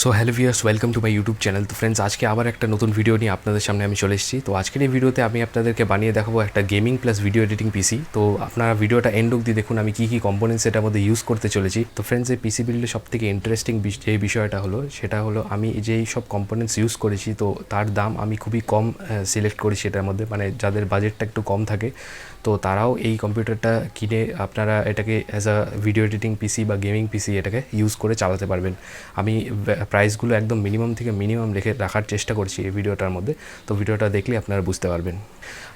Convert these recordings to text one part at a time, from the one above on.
So hello viewers, welcome to my YouTube channel. তো friends, আজকে আবার একটা নতুন ভিডিও নিয়ে আপনাদের সামনে আমি চলে এসেছি। তো আজকের এই ভিডিওতে আমি আপনাদেরকে বানিয়ে দেখাবো একটা গেমিং প্লাস ভিডিও এডিটিং পিসি। তো আপনারা ভিডিওটা এন্ড অবধি দেখুন আমি কী কী কম্পোনেন্টস এটার মধ্যে ইউজ করতে চলেছি। তো ফ্রেন্ডস, এই পিসি বিল্ডে সবথেকে ইন্টারেস্টিং যে বিষয়টা হলো সেটা হলো আমি যেই সব কম্পোনেন্টস ইউজ করেছি তো তার দাম আমি খুবই কম সিলেক্ট করেছি এটার মধ্যে, মানে যাদের বাজেটটা একটু কম থাকে তো তারাও এই কম্পিউটারটা কিনে আপনারা এটাকে অ্যাজ আ ভিডিও এডিটিং পিসি বা গেমিং পিসি এটাকে ইউজ করে চালাতে পারবেন। আমি প্রাইসগুলো একদম মিনিমাম থেকে মিনিমাম রাখার চেষ্টা করছি এই ভিডিওটার মধ্যে। তো ভিডিওটা দেখলে আপনারা বুঝতে পারবেন।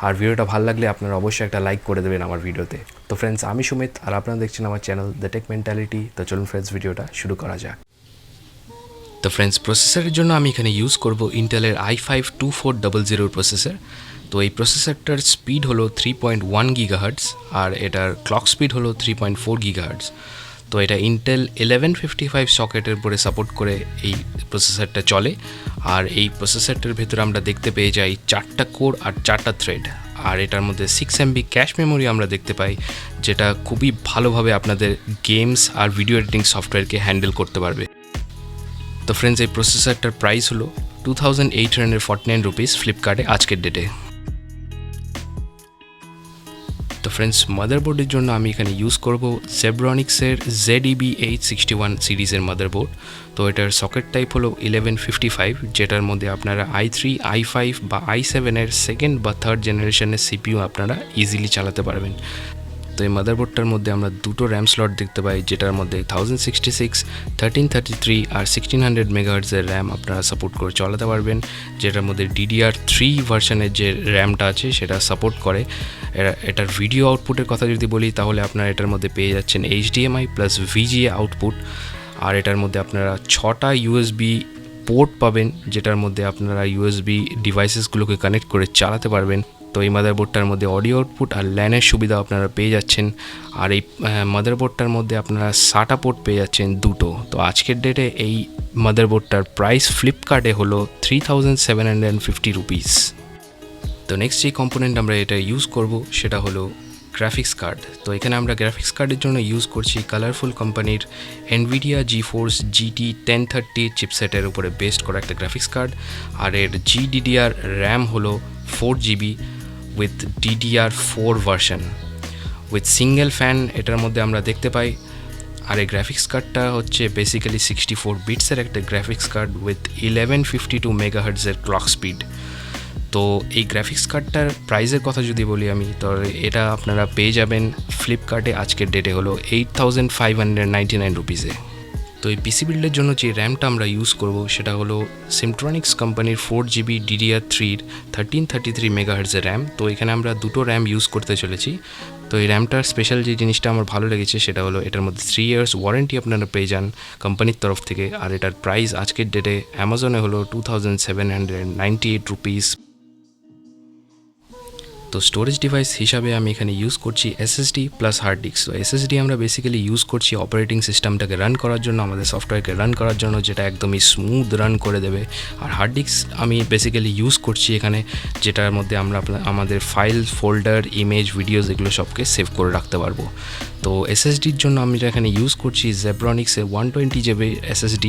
আর ভিডিওটা ভালো লাগলে আপনারা অবশ্যই একটা লাইক করে দেবেন আমার ভিডিওতে। তো ফ্রেন্ডস, আমি সুমিত আর আপনারা দেখছেন আমার চ্যানেল দ্য টেক মেন্টালিটি। তো চলুন ফ্রেন্ডস, ভিডিওটা শুরু করা যাক। তো ফ্রেন্ডস, প্রসেসরের জন্য আমি এখানে ইউজ করব ইন্টেলের i5-2400 প্রসেসর। তো এই প্রসেসরটার স্পিড হলো 3.1 গিগাহার্টজ আর এটার ক্লক স্পিড হলো 3.4 গিগাহার্টজ। তো এটা ইন্টেল 1155 সকেটের উপরে সাপোর্ট করে এই প্রসেসরটা চলে। আর এই প্রসেসরটার ভেতরে আমরা দেখতে পেয়ে যাই 4টা কোর আর 4টা থ্রেড। আর এটার মধ্যে 6 MB ক্যাশ মেমোরি আমরা দেখতে পাই, যেটা খুবই ভালোভাবে আপনাদের গেমস আর ভিডিও এডিটিং সফটওয়্যারকে হ্যান্ডেল করতে পারবে। তো ফ্রেন্ডস, এই প্রসেসরটার প্রাইস হলো 2849 রুপিস ফ্লিপকার্টে আজকের ডেটে। তো ফ্রেন্ডস, মাদারবোর্ডের জন্য আমি এখানে ইউজ করব জেব্রনিক্সের ZEB861 সিরিজের মাদারবোর্ড। তো এটার সকেট টাইপ হলো 1155, যেটার মধ্যে আপনারা i3, i5 বা i7 এর সেকেন্ড বা থার্ড জেনারেশনের সিপিইউ আপনারা ইজিলি চালাতে পারবেন। তো এই মাদারবোর্ডটার মধ্যে আমরা দুটো র্যাম স্লট দেখতে পাই, যেটার মধ্যে 1066, 1333 আর 1600 মেগাহার্টজের র্যাম আপনারা সাপোর্ট করে চালাতে পারবেন, যেটার মধ্যে DDR3 ভার্সনের যে র্যামটা আছে সেটা সাপোর্ট করে। এটার ভিডিও আউটপুটের কথা যদি বলি তাহলে আপনারা এটার মধ্যে পেয়ে যাচ্ছেন HDMI প্লাস VGA আউটপুট। আর এটার মধ্যে আপনারা 6টা USB পোর্ট পাবেন, যেটার মধ্যে আপনারা USB ডিভাইসেসগুলোকে কানেক্ট করে চালাতে পারবেন। তো এই মাদারবোর্ডটার মধ্যে অডিও আউটপুট আর ল্যানের সুবিধা আপনারা পেয়ে যাচ্ছেন। আর এই মাদারবোর্ডটার মধ্যে আপনারা SATA পোর্ট পেয়ে যাচ্ছেন দুটো। তো আজকের ডেটে এই মাদারবোর্ডটার প্রাইস ফ্লিপকার্টে হলো 3750 রুপিস। তো নেক্সট যে কম্পোনেন্ট আমরা এটা ইউজ করব সেটা হলো গ্রাফিক্স কার্ড। তো এখানে আমরা গ্রাফিক্স কার্ডের জন্য ইউজ করছি কালারফুল কোম্পানির NVIDIA GeForce GT 1030 চিপসেটের উপরে বেসড করা একটা গ্রাফিক্স কার্ড। আর এর GDDR র্যাম হলো 4GB with DDR4 version with single fan এটার মধ্যে আমরা দেখতে পাই। আর এই গ্রাফিক্স কার্ডটা হচ্ছে বেসিক্যালি 64 বিটসের একটা গ্রাফিক্স কার্ড উইথ 1152 মেগাহার্টজের ক্লক স্পিড। তো এই গ্রাফিক্স কার্ডটার প্রাইসের কথা যদি বলি আমি, তো এটা আপনারা পেয়ে যাবেন ফ্লিপকার্টে আজকের ডেটে হলো 8599 রুপিসে। তো এই পিসি বিল্ডের জন্য যে র্যামটা আমরা ইউজ করব সেটা হলো সিমট্রনিক্স কোম্পানির 4GB DDR3 1333 মেগাহার্টজের র্যাম। তো এখানে আমরা দুটো র্যাম ইউজ করতে চলেছি। তো এই র্যামটার স্পেশাল যে জিনিসটা আমার ভালো লেগেছে সেটা হলো এটার মধ্যে 3 ইয়ার্স ওয়ারেন্টি আপনারা পেয়ে যান কোম্পানির তরফ থেকে। আর এটার প্রাইস আজকের ডেটে অ্যামাজনে হলো 2798 রুপিস। তো স্টোরেজ ডিভাইস হিসাবে আমি এখানে ইউজ করছি SSD প্লাস হার্ড ডিস্ক। তো SSD আমরা বেসিক্যালি ইউজ করছি অপারেটিং সিস্টেমটাকে রান করার জন্য, আমাদের সফটওয়্যারকে রান করার জন্য, যেটা একদমই স্মুথ রান করে দেবে। আর হার্ড ডিস্ক আমি বেসিক্যালি ইউজ করছি এখানে, যেটার মধ্যে আমরা আমাদের ফাইল, ফোল্ডার, ইমেজ, ভিডিওস এগুলো সবকে সেভ করে রাখতে পারবো। তো SSDর জন্য আমি এখানে ইউজ করছি জেব্রনিক্সের 120GB SSD।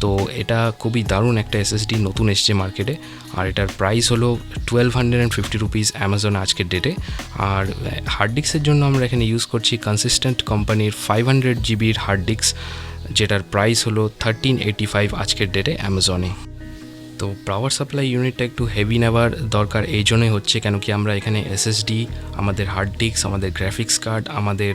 তো এটা খুবই দারুণ একটা SSD, নতুন এসছে মার্কেটে। আর এটার প্রাইস হলো 1250 রুপিস অ্যামাজন আজকের ডেটে। আর হার্ড ডিস্কের জন্য আমরা এখানে ইউজ করছি কনসিস্টেন্ট কোম্পানির 500GB হার্ড ডিস্ক, যেটার প্রাইস হলো 1385 আজকের ডেটে অ্যামাজনে। তো পাওয়ার সাপ্লাই ইউনিটটা একটু হেভি নেওয়ার দরকার এই জন্যই হচ্ছে, কেন কি আমরা এখানে SSD, আমাদের হার্ড ডিস্ক, আমাদের গ্রাফিক্স কার্ড, আমাদের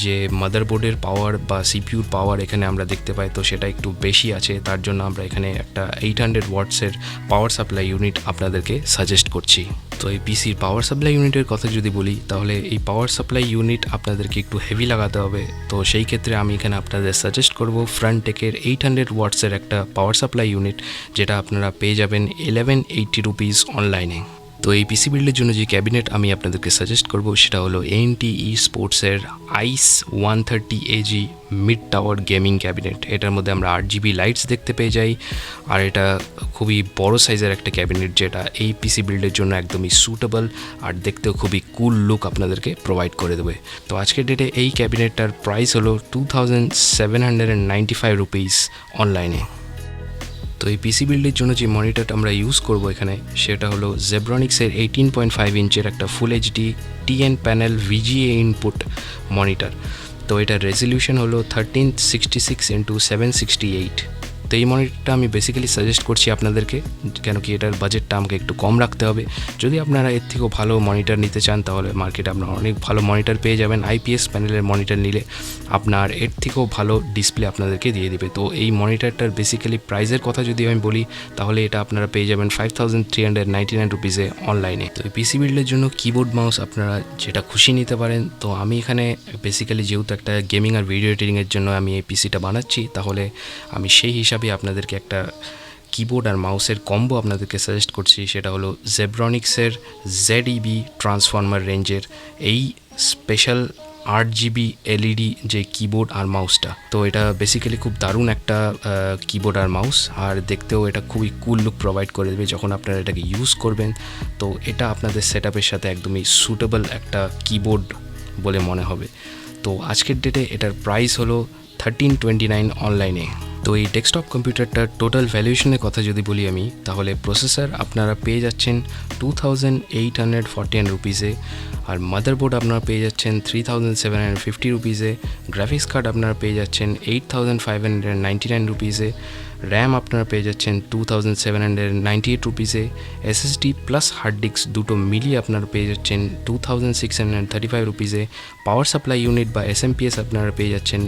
যে মাদারবোর্ডের পাওয়ার বা সিপিইউর পাওয়ার এখানে আমরা দেখতে পাই, তো সেটা একটু বেশি আছে। তার জন্য আমরা এখানে একটা 800 ওয়াটসের পাওয়ার সাপ্লাই ইউনিট আপনাদেরকে সাজেস্ট করছি। তো এই পিসির পাওয়ার সাপ্লাই ইউনিটের কথা যদি বলি তাহলে এই পাওয়ার সাপ্লাই ইউনিট আপনাদেরকে একটু হেভি লাগাতে হবে। তো সেই ক্ষেত্রে আমি এখানে আপনাদের সাজেস্ট করব ফ্রন্টেকের 800 ওয়াটসের একটা পাওয়ার সাপ্লাই ইউনিট, যেটা আপনারা পেয়ে যাবেন 1180 রুপিস অনলাইনে। তো এই পিসি বিল্ডের জন্য যে ক্যাবিনেট আমি আপনাদেরকে সাজেস্ট করব সেটা হলো NTE স্পোর্টসের ICE 130AG mid tower gaming cabinet. এটার মধ্যে আমরা 8GB লাইটস দেখতে পেয়ে যাই। আর এটা খুবই বড় সাইজের একটা ক্যাবিনেট, যেটা এই পিসি বিল্ডের জন্য একদমই সুটেবল আর দেখতেও খুবই কুল লুক আপনাদেরকে প্রোভাইড করে দেবে। তো আজকের ডেটে এই ক্যাবিনেটটার প্রাইস হলো 2795 রুপিস অনলাইনে। তো এই পিসি বিল্ডের জন্য যে মনিটরটা আমরা ইউজ করব এখানে সেটা হলো জেব্রনিক্সের 18.5 ইঞ্চের একটা full HD TN panel VGA input monitor. তো এটার রেজলিউশন হলো 1366x768। তো এই মনিটরটা আমি বেসিক্যালি সাজেস্ট করছি আপনাদেরকে, কেন কি এটার বাজেটটা আমাকে একটু কম রাখতে হবে। যদি আপনারা এর থেকেও ভালো মনিটর নিতে চান তাহলে মার্কেটে আপনারা অনেক ভালো মনিটর পেয়ে যাবেন। আইপিএস প্যানেলের মনিটর নিলে আপনার এর থেকেও ভালো ডিসপ্লে আপনাদেরকে দিয়ে দেবে। তো এই মনিটরটার বেসিক্যালি প্রাইসের কথা যদি আমি বলি তাহলে এটা আপনারা পেয়ে যাবেন 5399 রুপিসে অনলাইনে। তো এই পিসি বিল্ডের জন্য কিবোর্ড মাউস আপনারা যেটা খুশি নিতে পারেন। তো আমি এখানে বেসিক্যালি যেহেতু একটা গেমিং আর ভিডিও এডিটিংয়ের জন্য আমি এই পিসিটা বানাচ্ছি, তাহলে আমি সেই হিসাবে আপনাদেরকে একটা কিবোর্ড আর মাউসের কম্বো আপনাদেরকে সাজেস্ট করছি। সেটা হলো জেব্রনিক্সের ZEB ট্রান্সফর্মার রেঞ্জের এই স্পেশাল 8GB LED যে কিবোর্ড আর মাউসটা। তো এটা বেসিক্যালি খুব দারুণ একটা কিবোর্ড আর মাউস, আর দেখতেও এটা খুবই কুল লুক প্রোভাইড করে দেবে যখন আপনারা এটাকে ইউজ করবেন। তো এটা আপনাদের সেটআপের সাথে একদমই সুটেবল একটা কিবোর্ড বলে মনে হবে। তো আজকের ডেটে এটার প্রাইস হলো 1329 অনলাইনে। তো এই ডেস্কটপ কম্পিউটারটার টোটাল ভ্যালুয়েশনের কথা যদি বলি আমি, তাহলে প্রসেসর আপনারা পেয়ে যাচ্ছেন 2841 রুপিসে, আর মাদারবোর্ড আপনারা পেয়ে যাচ্ছেন 3750 রুপিসে, গ্রাফিক্স কার্ড আপনারা পেয়ে যাচ্ছেন 8599 রুপিসে, র্যাম আপনারা পেয়ে যাচ্ছেন 2798 রুপিসে, SSD প্লাস হার্ড ডিস্ক দুটো মিলিয়ে আপনারা পেয়ে যাচ্ছেন 2635 রুপিসে, পাওয়ার সাপ্লাই ইউনিট বা SMPS আপনারা পেয়ে যাচ্ছেন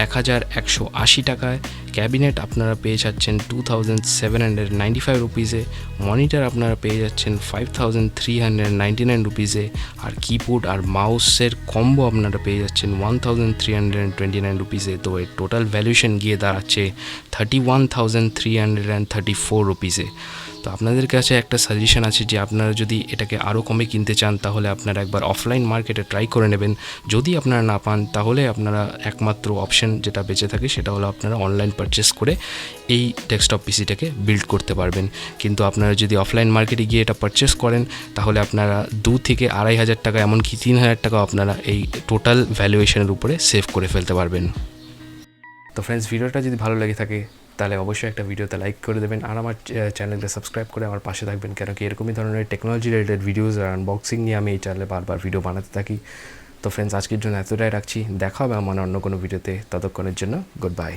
1180 টাকায়, ক্যাবিনেট আপনারা পেয়ে যাচ্ছেন 2795 রুপিসে, মনিটর আপনারা পেয়ে যাচ্ছেন 5399 রুপিসে, আর কিবোর্ড আর মাউসের কম্বো আপনারা পেয়ে যাচ্ছেন 1329 রুপিসে। তো এর টোটাল ভ্যালুয়েশন গিয়ে দাঁড়াচ্ছে 31,334 রুপিসে। তো আপনাদের কাছে একটা সাজেশন আছে যে আপনারা যদি এটাকে আরও কমে কিনতে চান তাহলে আপনারা একবার অফলাইন মার্কেটে ট্রাই করে নেবেন। যদি আপনারা না পান তাহলে আপনারা একমাত্র অপশন যেটা বেঁচে থাকে সেটা হলো আপনারা অনলাইন পারচেস করে এই ডেস্কটপ পিসিটাকে বিল্ড করতে পারবেন। কিন্তু আপনারা যদি অফলাইন মার্কেটে গিয়ে এটা পারচেস করেন তাহলে আপনারা 2 থেকে 2500 টাকা, এমনকি 3000 টাকাও আপনারা এই টোটাল ভ্যালুয়েশনের উপরে সেভ করে ফেলতে পারবেন। তো ফ্রেন্ডস, ভিডিওটা যদি ভালো লেগে থাকে তাহলে অবশ্যই একটা ভিডিওতে লাইক করে দেবেন, আর আমার চ্যানেলটা সাবস্ক্রাইব করে আমার পাশে থাকবেন, কেন কি এরকমই ধরনের টেকনোলজি রিলেটেড ভিডিওস আর আনবক্সিং নিয়ে আমি এই চ্যানেলে বারবার ভিডিও বানাতে থাকি। তো ফ্রেন্ডস, আজকের জন্য এতটাই রাখছি, দেখা হবে আমার অন্য কোনো ভিডিওতে। ততক্ষণের জন্য গুড বাই।